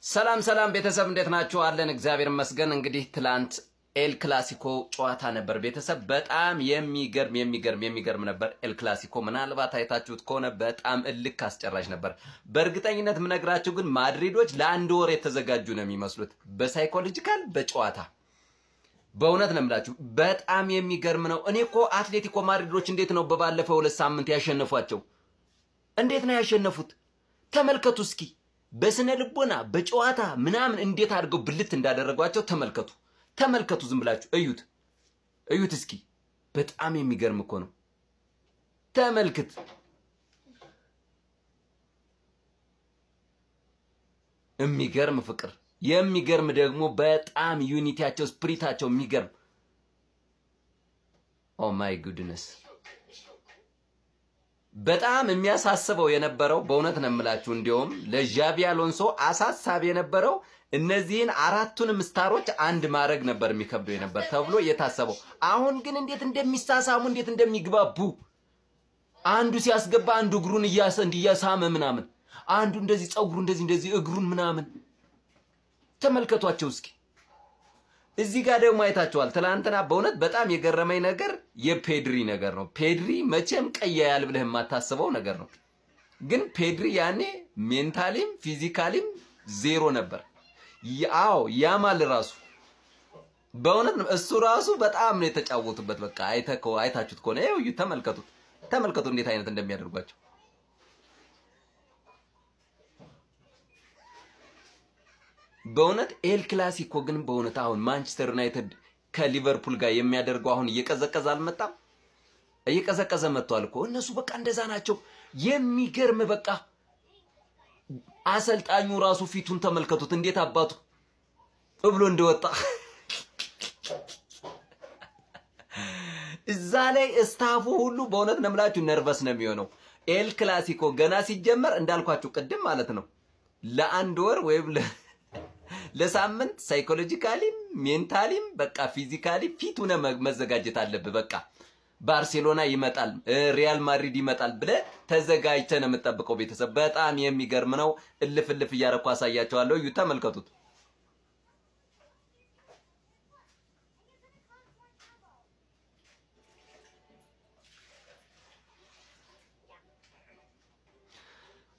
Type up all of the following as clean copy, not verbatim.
ሰላም ቤተሰብ እንዴት ናችሁ? አለን እግዚአብሔር ይመስገን። እንግዲህ ትላንት ኤል ክላሲኮ ጨዋታ ነበር ቤተሰብ። በጣም የሚገርም ነበር ኤል ክላሲኮ። ምናልባት አይታችሁት ከሆነ በጣም እልክ አስጨራሽ ነበር። በእርግጠኝነት ምነግራችሁ ግን ማድሪዶች ለአንድ ወር የተዘጋጁ ነው የሚመስሉት በሳይኮሎጂካል በጨዋታ በእውነት ነው የምላችሁ። በጣም የሚገርም ነው። እኔ እኮ አትሌቲኮ ማድሪዶች እንዴት ነው በባለፈው 2 ሳምንት ያሸነፏቸው? እንዴት ነው ያሸነፉት? ተመልከቱ እስኪ በስነ ልቦና በጨዋታ ምናምን እንዴት አድርገው ብልት እንዳደረጓቸው ተመልከቱ። ዝም ብላችሁ እዩት እስኪ። በጣም የሚገርም እኮ ነው። ተመልከት። የሚገርም ፍቅር፣ የሚገርም ደግሞ በጣም ዩኒቲያቸው ስፕሪታቸው የሚገርም። ኦ ማይ ጉድነስ። በጣም የሚያሳስበው የነበረው በእውነት ነው የምላችሁ፣ እንዲያውም ለዣቪ አሎንሶ አሳሳቢ የነበረው እነዚህን አራቱንም ስታሮች አንድ ማድረግ ነበር የሚከብደው የነበር ተብሎ የታሰበው። አሁን ግን እንዴት እንደሚሳሳሙ እንዴት እንደሚግባቡ፣ አንዱ ሲያስገባ አንዱ እግሩን እንዲያሳመ ምናምን፣ አንዱ እንደዚህ ጸጉሩ እንደዚህ እግሩን ምናምን ተመልከቷቸው እስኪ። እዚህ ጋር ደግሞ አይታችኋል። ትላንትና በእውነት በጣም የገረመኝ ነገር የፔድሪ ነገር ነው። ፔድሪ መቼም ቀያያል ብለህ የማታስበው ነገር ነው። ግን ፔድሪ ያኔ ሜንታሊም ፊዚካሊም ዜሮ ነበር። ያው ያማል ራሱ በእውነት ነው እሱ ራሱ በጣም ነው የተጫወቱበት። በቃ አይታችሁት ከሆነ ይኸው ተመልከቱ እንዴት አይነት እንደሚያደርጓቸው። በእውነት ኤል ክላሲኮ ግን በእውነት አሁን ማንቸስተር ዩናይትድ ከሊቨርፑል ጋር የሚያደርገው አሁን እየቀዘቀዘ አልመጣም? እየቀዘቀዘ መጥቷል እኮ እነሱ። በቃ እንደዛ ናቸው። የሚገርም በቃ አሰልጣኙ ራሱ ፊቱን ተመልከቱት እንዴት አባቱ ብሎ እንደወጣ እዛ ላይ ስታፉ ሁሉ በእውነት ነው የምላችሁ ነርቨስ ነው የሚሆነው። ኤል ክላሲኮ ገና ሲጀመር እንዳልኳችሁ ቅድም ማለት ነው ለአንድ ወር ወይም ለሳምንት ሳይኮሎጂካሊም ሜንታሊም በቃ ፊዚካሊ ፊት ሆነ መዘጋጀት አለብህ። በቃ ባርሴሎና ይመጣል ሪያል ማድሪድ ይመጣል ብለህ ተዘጋጅተህ ነው የምጠብቀው ቤተሰብ። በጣም የሚገርም ነው። እልፍ እያረኩ አሳያቸዋለሁ። እዩ ተመልከቱት።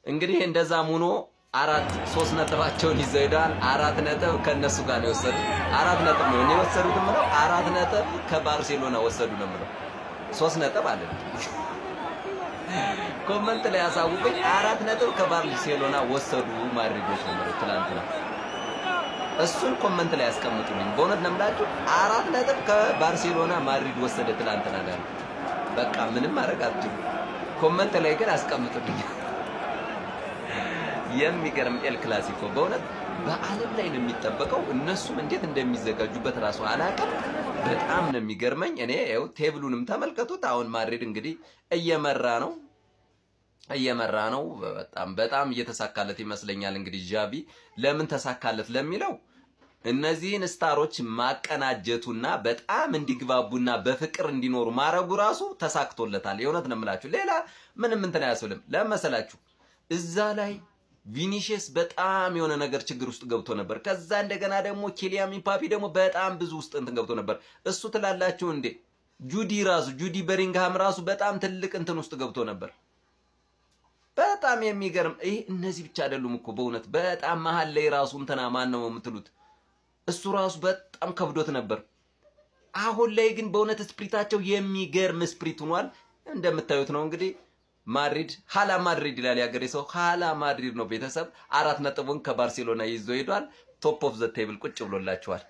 እንግዲህ እንደዛም ሆኖ 3 ነጥባቸውን ይዘው ሄደዋል። 4 ነጥብ ከነሱ ጋር ነው የወሰዱት። 4 ነጥብ ነው የወሰዱት የምለው 4 ነጥብ ከባርሴሎና ወሰዱ ነው የምለው። 3 ነጥብ አለ። ኮመንት ላይ ያሳውቁኝ። 4 ነጥብ ከባርሴሎና ወሰዱ ማድሪዶች ነው የምለው ትላንትና። እሱን ኮመንት ላይ ያስቀምጡልኝ። በእውነት ነው የምላችሁ 4 ነጥብ ከባርሴሎና ማድሪድ ወሰደ ትላንትና ነው። በቃ ምንም ማድረግ አትችሉም። ኮመንት ላይ ግን አስቀምጡልኝ። የሚገርም ኤል ክላሲኮ በእውነት በዓለም ላይ ነው የሚጠበቀው። እነሱም እንዴት እንደሚዘጋጁበት ራሱ አላውቅም። በጣም ነው የሚገርመኝ። እኔ ያው ቴብሉንም ተመልከቱት። አሁን ማድሪድ እንግዲህ እየመራ ነው። በጣም እየተሳካለት ይመስለኛል። እንግዲህ ዣቪ ለምን ተሳካለት ለሚለው እነዚህን ስታሮች ማቀናጀቱና በጣም እንዲግባቡና በፍቅር እንዲኖሩ ማረጉ ራሱ ተሳክቶለታል። የእውነት ነው የምላችሁ። ሌላ ምንም እንትን አያስብልም። ለመሰላችሁ እዛ ላይ ቪኒሺየስ በጣም የሆነ ነገር ችግር ውስጥ ገብቶ ነበር። ከዛ እንደገና ደግሞ ኪሊያን ምባፔ ደግሞ በጣም ብዙ ውስጥ እንትን ገብቶ ነበር። እሱ ትላላችሁ እንዴ ጁዲ በሪንግሃም ራሱ በጣም ትልቅ እንትን ውስጥ ገብቶ ነበር። በጣም የሚገርም ይሄ። እነዚህ ብቻ አይደሉም እኮ በእውነት በጣም መሀል ላይ ራሱ እንትና ማን ነው የምትሉት እሱ ራሱ በጣም ከብዶት ነበር። አሁን ላይ ግን በእውነት ስፕሪታቸው የሚገርም ስፕሪት ሆኗል። እንደምታዩት ነው እንግዲህ ማድሪድ ሀላ ማድሪድ ይላል ያገሬ ሰው። ሀላ ማድሪድ ነው ቤተሰብ። 4 ነጥቡን ከባርሴሎና ይዞ ሄዷል። ቶፕ ኦፍ ዘ ቴብል ቁጭ ብሎላችኋል።